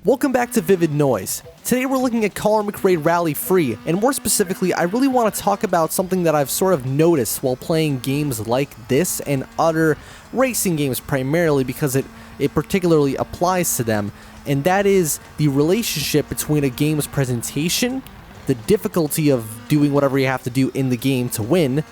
Welcome back to Vivid Noise. Today we're looking at Colin McRae Rally Free, and more specifically, I really want to talk about something that I've sort of noticed while playing games like this and other racing games primarily because it particularly applies to them, and that is the relationship between a game's presentation, the difficulty of doing whatever you have to do in the game to win,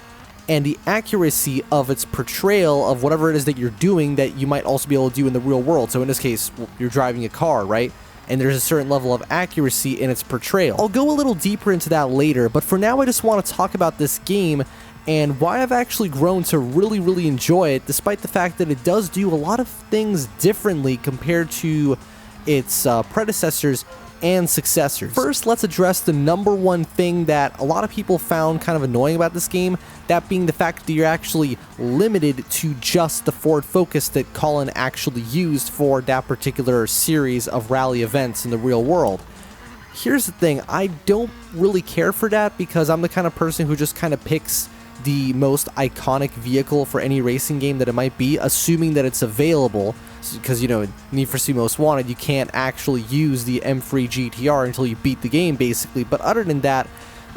and the accuracy of its portrayal of whatever it is that you're doing that you might also be able to do in the real world. So in this case, you're driving a car, right? And there's a certain level of accuracy in its portrayal. I'll go a little deeper into that later, but for now I just want to talk about this game and why I've actually grown to really enjoy it, despite the fact that it does do a lot of things differently compared to its predecessors and successors. First, let's address the number one thing that a lot of people found kind of annoying about this game, that being the fact that you're actually limited to just the Ford Focus that Colin actually used for that particular series of rally events in the real world. Here's the thing, I don't really care for that because I'm the kind of person who just kind of picks the most iconic vehicle for any racing game that it might be, assuming that it's available, because, you know, Need for Speed Most Wanted, you can't actually use the M3 GTR until you beat the game, basically. But other than that,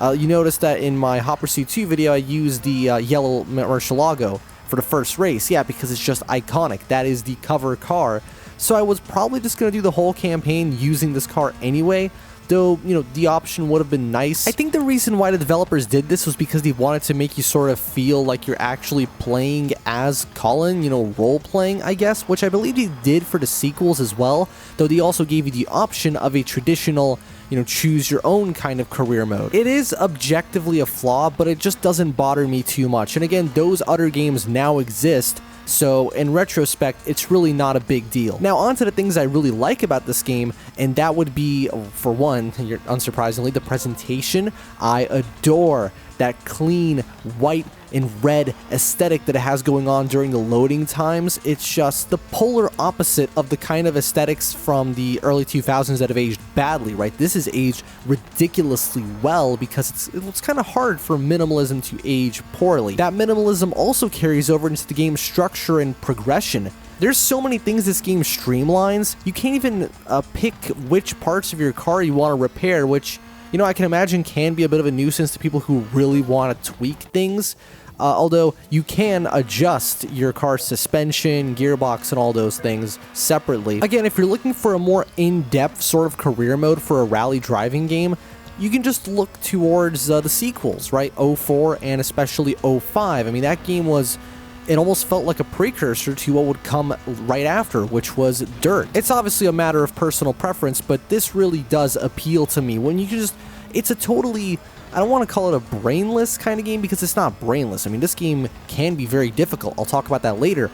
you notice that in my Hot Pursuit 2 video, I used the yellow Murcielago for the first race. Yeah, because it's just iconic. That is the cover car. So I was probably just going to do the whole campaign using this car anyway, though, you know, the option would have been nice. I think the reason why the developers did this was because they wanted to make you sort of feel like you're actually playing as Colin, you know, role-playing, I guess, which I believe they did for the sequels as well, though they also gave you the option of a traditional, you know, choose-your-own kind of career mode. It is objectively a flaw, but it just doesn't bother me too much, and again, those other games now exist, so in retrospect, it's really not a big deal. Now on to the things I really like about this game, and that would be, for one, unsurprisingly, the presentation. I adore that clean white and red aesthetic that it has going on during the loading times. It's just the polar opposite of the kind of aesthetics from the early 2000s that have aged badly, right? This is aged ridiculously well because it's kind of hard for minimalism to age poorly. That minimalism also carries over into the game's structure and progression. There's so many things this game streamlines, you can't even pick which parts of your car you want to repair, which, you know, I can imagine can be a bit of a nuisance to people who really want to tweak things, although you can adjust your car's suspension, gearbox, and all those things separately. Again, if you're looking for a more in-depth sort of career mode for a rally driving game, you can just look towards the sequels, right? 04 and especially 05. I mean, that game was... it almost felt like a precursor to what would come right after, which was Dirt. It's obviously a matter of personal preference, but this really does appeal to me. When you can just... it's a totally... I don't want to call it a brainless kind of game because it's not brainless. I mean, this game can be very difficult. I'll talk about that later.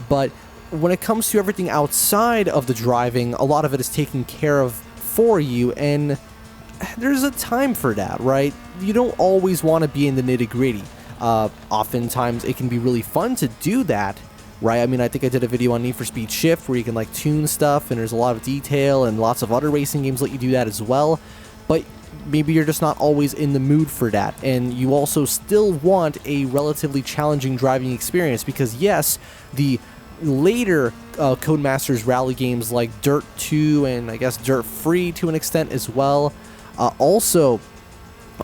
But when it comes to everything outside of the driving, a lot of it is taken care of for you, and there's a time for that, right? You don't always want to be in the nitty-gritty. Oftentimes it can be really fun to do that, right? I mean, I think I did a video on Need for Speed Shift where you can like tune stuff and there's a lot of detail, and lots of other racing games let you do that as well, but maybe you're just not always in the mood for that, and you also still want a relatively challenging driving experience because yes, the later Codemasters rally games like Dirt 2 and I guess Dirt Free to an extent as well also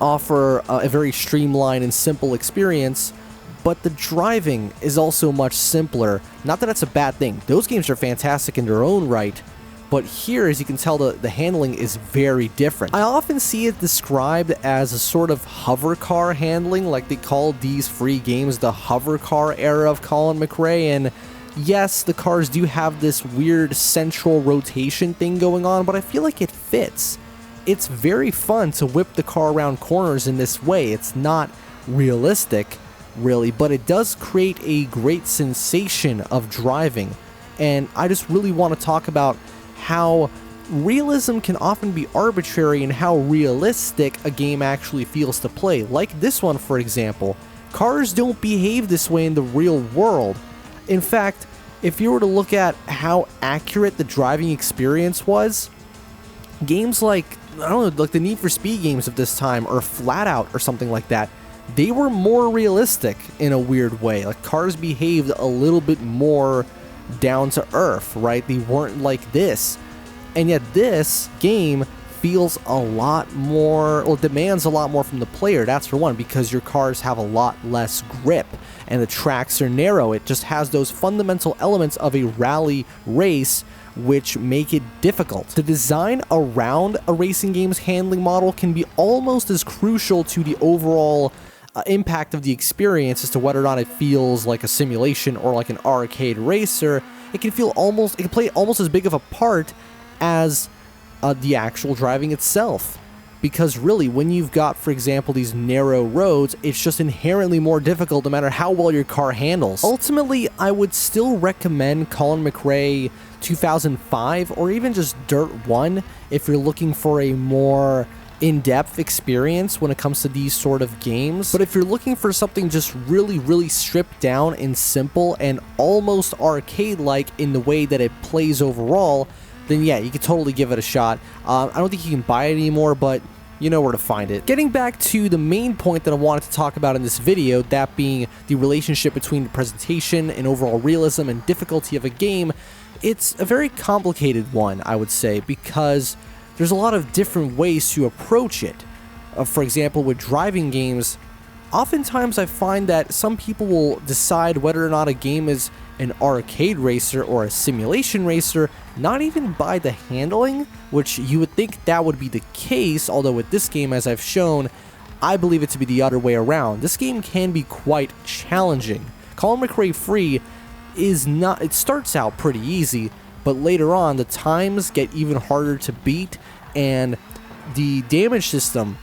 offer a very streamlined and simple experience, but the driving is also much simpler. Not that that's a bad thing. Those games are fantastic in their own right, but here, as you can tell, the handling is very different. I often see it described as a sort of hover car handling, like they call these free games the hover car era of Colin McRae, and yes, the cars do have this weird central rotation thing going on, but I feel like it fits. It's very fun to whip the car around corners in this way. It's not realistic, really, but it does create a great sensation of driving. And I just really want to talk about how realism can often be arbitrary and how realistic a game actually feels to play. Like this one, for example. Cars don't behave this way in the real world. In fact, if you were to look at how accurate the driving experience was, games like, I don't know, like the Need for Speed games of this time, or Flat Out or something like that, they were more realistic in a weird way. Like, cars behaved a little bit more down to earth, right? They weren't like this. And yet this game feels a lot more, well, demands a lot more from the player, that's for one, because your cars have a lot less grip and the tracks are narrow. It just has those fundamental elements of a rally race which make it difficult. The design around a racing game's handling model can be almost as crucial to the overall impact of the experience as to whether or not it feels like a simulation or like an arcade racer. It can play almost as big of a part as the actual driving itself, because really when you've got, for example, these narrow roads, it's just inherently more difficult no matter how well your car handles. Ultimately, I would still recommend Colin McRae 2005 or even just Dirt 1 if you're looking for a more in-depth experience when it comes to these sort of games. But if you're looking for something just really stripped down and simple and almost arcade-like in the way that it plays overall, then yeah, you could totally give it a shot. I don't think you can buy it anymore, but you know where to find it. Getting back to the main point that I wanted to talk about in this video, that being the relationship between the presentation and overall realism and difficulty of a game, it's a very complicated one, I would say, because there's a lot of different ways to approach it. For example, with driving games, oftentimes I find that some people will decide whether or not a game is an arcade racer or a simulation racer, not even by the handling, which you would think that would be the case, although with this game, as I've shown, I believe it to be the other way around. This game can be quite challenging. Colin McRae Free is not, it starts out pretty easy, but later on the times get even harder to beat, and the damage system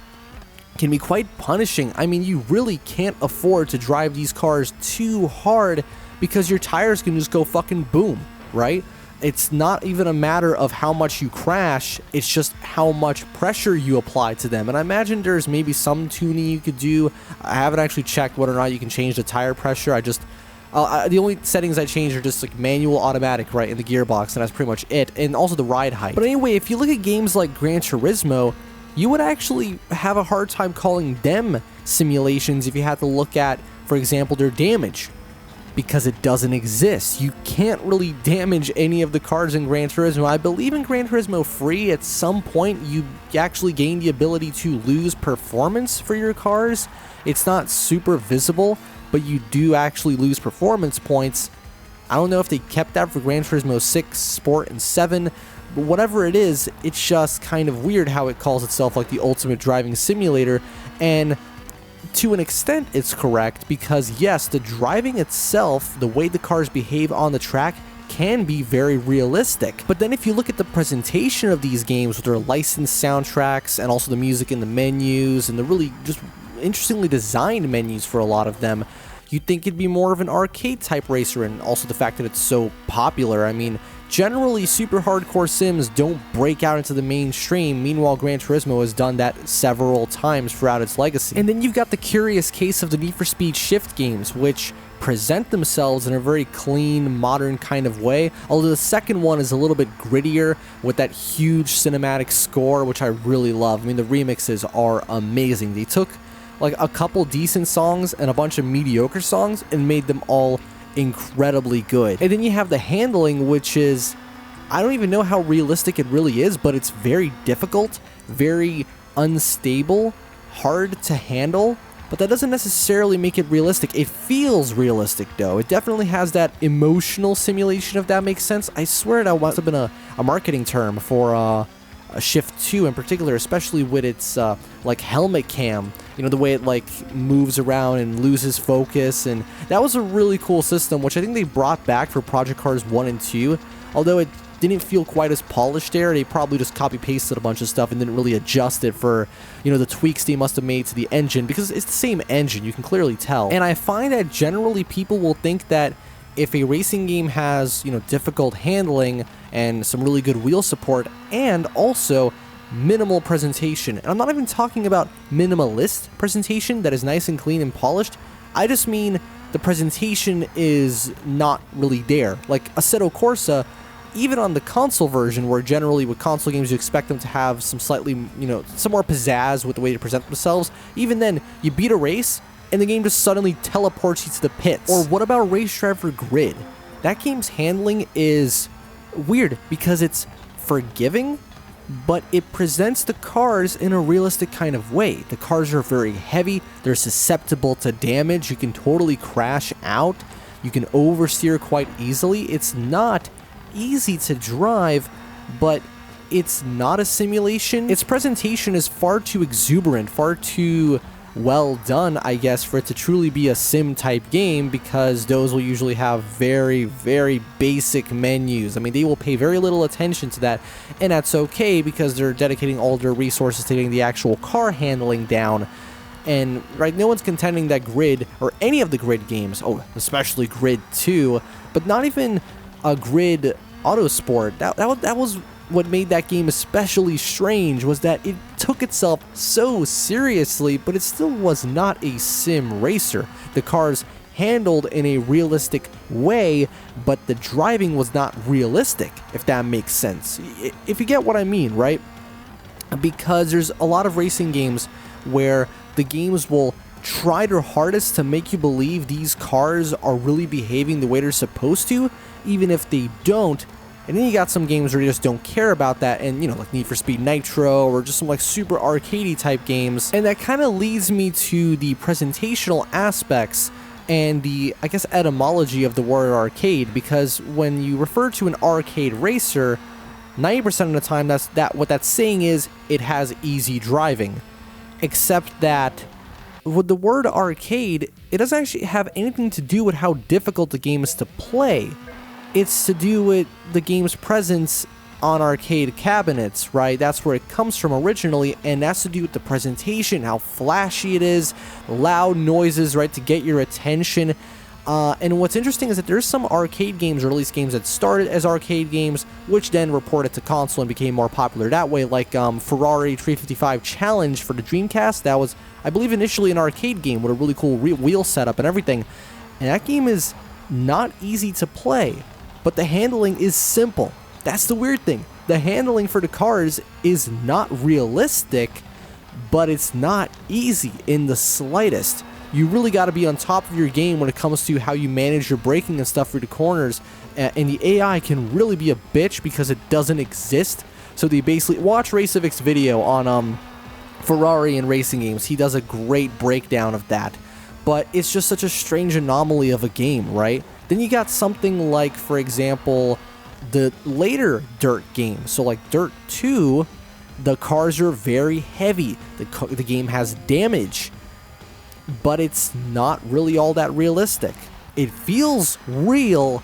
can be quite punishing. I mean, you really can't afford to drive these cars too hard because your tires can just go fucking boom, right? It's not even a matter of how much you crash, it's just how much pressure you apply to them. And I imagine there's maybe some tuning you could do. I haven't actually checked whether or not you can change the tire pressure. The only settings I changed are just like manual, automatic, right, in the gearbox, and that's pretty much it, and also the ride height. But anyway, if you look at games like Gran Turismo, you would actually have a hard time calling them simulations if you had to look at, for example, their damage, because it doesn't exist. You can't really damage any of the cars in Gran Turismo. I believe in Gran Turismo Free, at some point, you actually gain the ability to lose performance for your cars. It's not super visible, but you do actually lose performance points. I don't know if they kept that for Gran Turismo 6, Sport, and 7, but whatever it is, it's just kind of weird how it calls itself like the ultimate driving simulator, and to an extent it's correct, because yes, the driving itself, the way the cars behave on the track, can be very realistic. But then if you look at the presentation of these games with their licensed soundtracks and also the music in the menus and the really just interestingly designed menus for a lot of them, you'd think it'd be more of an arcade type racer, and also the fact that it's so popular. I mean, generally super hardcore sims don't break out into the mainstream, meanwhile Gran Turismo has done that several times throughout its legacy. And then you've got the curious case of the Need for Speed Shift games, which present themselves in a very clean, modern kind of way, although the second one is a little bit grittier with that huge cinematic score, which I really love. I mean, the remixes are amazing. They took like a couple decent songs and a bunch of mediocre songs and made them all incredibly good. And then you have the handling, which is, I don't even know how realistic it really is, but it's very difficult, very unstable, hard to handle, but that doesn't necessarily make it realistic. It feels realistic though. It definitely has that emotional simulation, if that makes sense. I swear that must have been a marketing term for a Shift 2 in particular, especially with its like helmet cam, you know, the way it like moves around and loses focus, and that was a really cool system, which I think they brought back for Project Cars 1 and 2, although it didn't feel quite as polished there. They probably just copy pasted a bunch of stuff and didn't really adjust it for, you know, the tweaks they must have made to the engine, because it's the same engine, you can clearly tell. And I find that generally people will think that if a racing game has, you know, difficult handling and some really good wheel support and also minimal presentation, and I'm not even talking about minimalist presentation that is nice and clean and polished, I just mean the presentation is not really there. Like Assetto Corsa, even on the console version, where generally with console games you expect them to have some slightly, you know, some more pizzazz with the way they present themselves, even then, you beat a race, and the game just suddenly teleports you to the pits. Or what about Race Driver Grid? That game's handling is weird because it's forgiving, but it presents the cars in a realistic kind of way. The cars are very heavy, they're susceptible to damage, you can totally crash out, you can oversteer quite easily. It's not easy to drive, but it's not a simulation. Its presentation is far too exuberant, far too well done, I guess, for it to truly be a sim type game, because those will usually have very, very basic menus. I mean, they will pay very little attention to that, and that's okay because they're dedicating all their resources to getting the actual car handling down. And right, no one's contending that Grid, or any of the Grid games, especially Grid 2, but not even a Grid Autosport, that was what made that game especially strange, was that it took itself so seriously, but it still was not a sim racer. The cars handled in a realistic way, but the driving was not realistic, if that makes sense. If you get what I mean, right? Because there's a lot of racing games where the games will try their hardest to make you believe these cars are really behaving the way they're supposed to, even if they don't. And then you got some games where you just don't care about that, and like Need for Speed Nitro, or just some like super arcadey type games. And that kind of leads me to the presentational aspects and the, I guess, etymology of the word arcade, because when you refer to an arcade racer, 90% of the time what that's saying is it has easy driving. Except that with the word arcade, it doesn't actually have anything to do with how difficult the game is to play. It's to do with the game's presence on arcade cabinets, right? That's where it comes from originally, and that's to do with the presentation, how flashy it is, loud noises, right, to get your attention. And what's interesting is that there's some arcade games, or at least games that started as arcade games, which then reported to console and became more popular that way, like Ferrari 355 Challenge for the Dreamcast. That was, I believe, initially an arcade game with a really cool wheel setup and everything. And that game is not easy to play, but the handling is simple. That's the weird thing. The handling for the cars is not realistic, but it's not easy in the slightest. You really got to be on top of your game when it comes to how you manage your braking and stuff through the corners, and the AI can really be a bitch because it doesn't exist. So they basically watch Racevic's video on Ferrari and racing games. He does a great breakdown of that, but it's just such a strange anomaly of a game, right? Then you got something like, for example, the later Dirt games. So like Dirt 2, the cars are very heavy. The game has damage, but it's not really all that realistic. It feels real,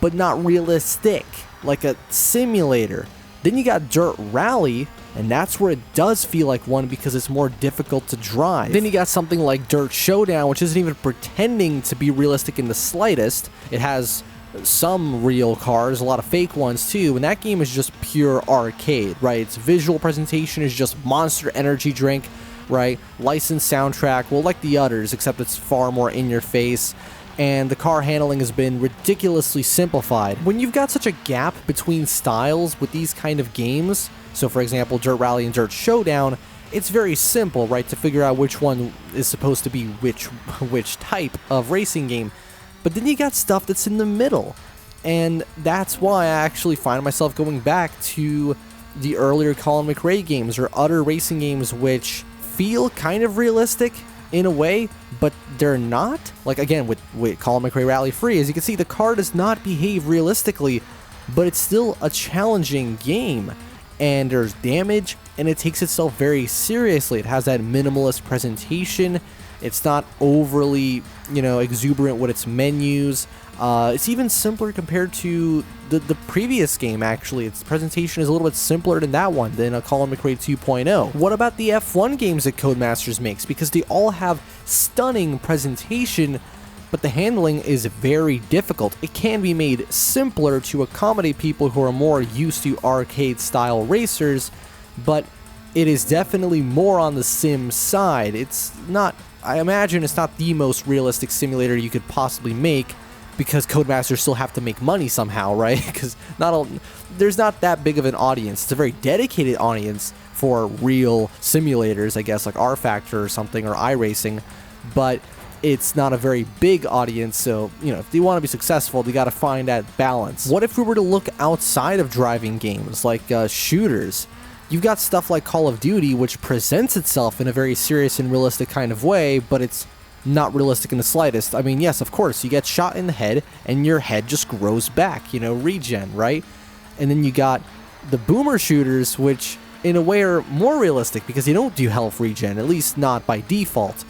but not realistic, like a simulator. Then you got Dirt Rally, and that's where it does feel like one because it's more difficult to drive. Then you got something like Dirt Showdown, which isn't even pretending to be realistic in the slightest. It has some real cars, a lot of fake ones too, and that game is just pure arcade, right? Its visual presentation is just Monster Energy drink, right? Licensed soundtrack, well, like the others, except it's far more in your face. And the car handling has been ridiculously simplified. When you've got such a gap between styles with these kind of games, so for example, Dirt Rally and Dirt Showdown, it's very simple, right, to figure out which one is supposed to be which type of racing game. But then you got stuff that's in the middle, and that's why I actually find myself going back to the earlier Colin McRae games or other racing games which feel kind of realistic in a way, but they're not. Like again with Colin McRae Rally Free, as you can see, the car does not behave realistically, but it's still a challenging game, and there's damage, and it takes itself very seriously. It has that minimalist presentation. It's not overly, exuberant with its menus. It's even simpler compared to the previous game, actually. Its presentation is a little bit simpler than that one, than a Colin McRae 2.0. What about the F1 games that Codemasters makes? Because they all have stunning presentation, but the handling is very difficult. It can be made simpler to accommodate people who are more used to arcade-style racers, but it is definitely more on the sim side. It's not, I imagine it's not the most realistic simulator you could possibly make, because Codemasters still have to make money somehow, right? Because there's not that big of an audience. It's a very dedicated audience for real simulators, I guess, like R Factor or something, or iRacing, but it's not a very big audience, so, if they want to be successful, they got to find that balance. What if we were to look outside of driving games, like shooters? You've got stuff like Call of Duty, which presents itself in a very serious and realistic kind of way, but it's not realistic in the slightest. I mean, yes, of course, you get shot in the head, and your head just grows back, regen, right? And then you got the boomer shooters, which in a way are more realistic because they don't do health regen, at least not by default,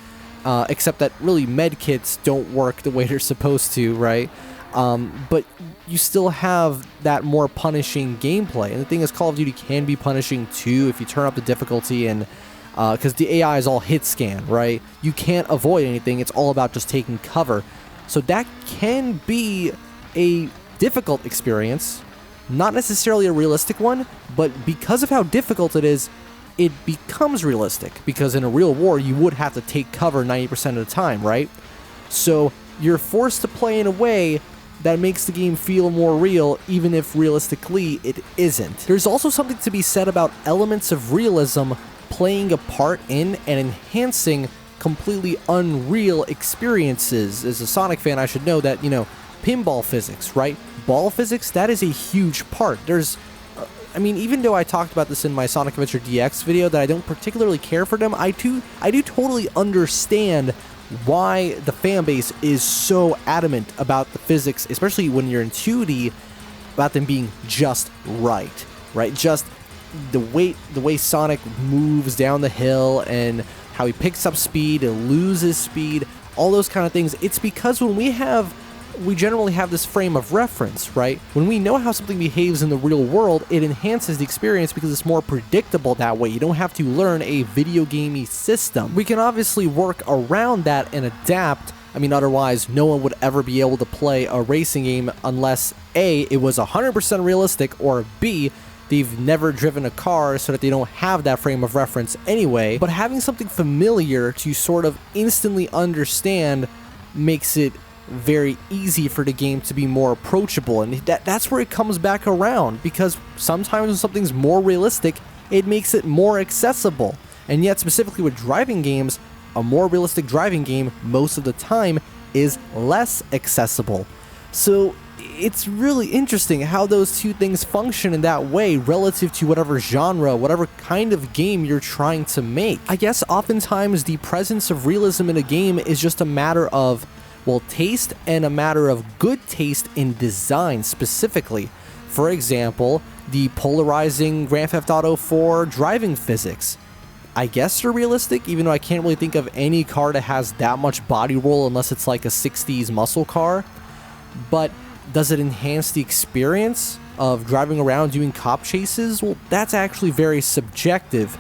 except that really med kits don't work the way they're supposed to, right? But you still have that more punishing gameplay. And the thing is, Call of Duty can be punishing too if you turn up the difficulty, and because the AI is all hit scan, right? You can't avoid anything. It's all about just taking cover. So that can be a difficult experience, not necessarily a realistic one, but because of how difficult it is, it becomes realistic. Because in a real war, you would have to take cover 90% of the time, right? So you're forced to play in a way that makes the game feel more real, even if realistically it isn't. There's also something to be said about elements of realism playing a part in and enhancing completely unreal experiences. As a Sonic fan, I should know that, pinball physics, right? Ball physics, that is a huge part. Even though I talked about this in my Sonic Adventure DX video, that I don't particularly care for them, I do totally understand why the fan base is so adamant about the physics, especially when you're in 2D, about them being just right? Just the way Sonic moves down the hill and how he picks up speed and loses speed, all those kind of things. It's because when we generally have this frame of reference, right? When we know how something behaves in the real world, it enhances the experience because it's more predictable that way. You don't have to learn a video gamey system. We can obviously work around that and adapt. Otherwise, no one would ever be able to play a racing game unless A, it was 100% realistic, or B, they've never driven a car so that they don't have that frame of reference anyway. But having something familiar to sort of instantly understand makes it very easy for the game to be more approachable, and that's where it comes back around, because sometimes when something's more realistic, it makes it more accessible. And yet, specifically with driving games, a more realistic driving game most of the time is less accessible. So it's really interesting how those two things function in that way relative to whatever genre, whatever kind of game you're trying to make. I guess oftentimes the presence of realism in a game is just a matter of taste, and a matter of good taste in design specifically. For example, the polarizing Grand Theft Auto 4 driving physics. I guess they're realistic, even though I can't really think of any car that has that much body roll unless it's like a 60s muscle car. But does it enhance the experience of driving around doing cop chases? Well, that's actually very subjective.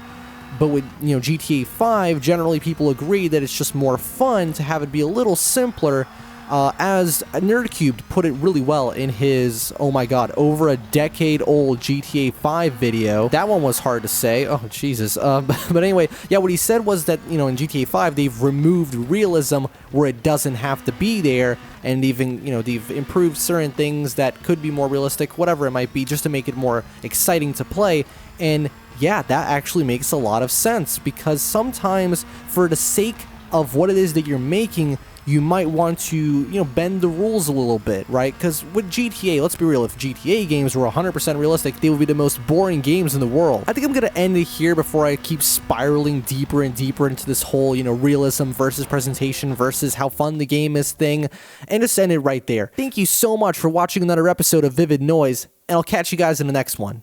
But with GTA 5, generally people agree that it's just more fun to have it be a little simpler, as Nerdcubed put it really well in his, oh my god, over a decade old GTA 5 video. That one was hard to say, oh Jesus. But anyway, yeah, what he said was that, in GTA 5, they've removed realism where it doesn't have to be there, and even, they've improved certain things that could be more realistic, whatever it might be, just to make it more exciting to play. And yeah, that actually makes a lot of sense, because sometimes for the sake of what it is that you're making, you might want to, bend the rules a little bit, right? Because with GTA, let's be real, if GTA games were 100% realistic, they would be the most boring games in the world. I think I'm going to end it here before I keep spiraling deeper and deeper into this whole, realism versus presentation versus how fun the game is thing, and just end it right there. Thank you so much for watching another episode of Vivid Noise, and I'll catch you guys in the next one.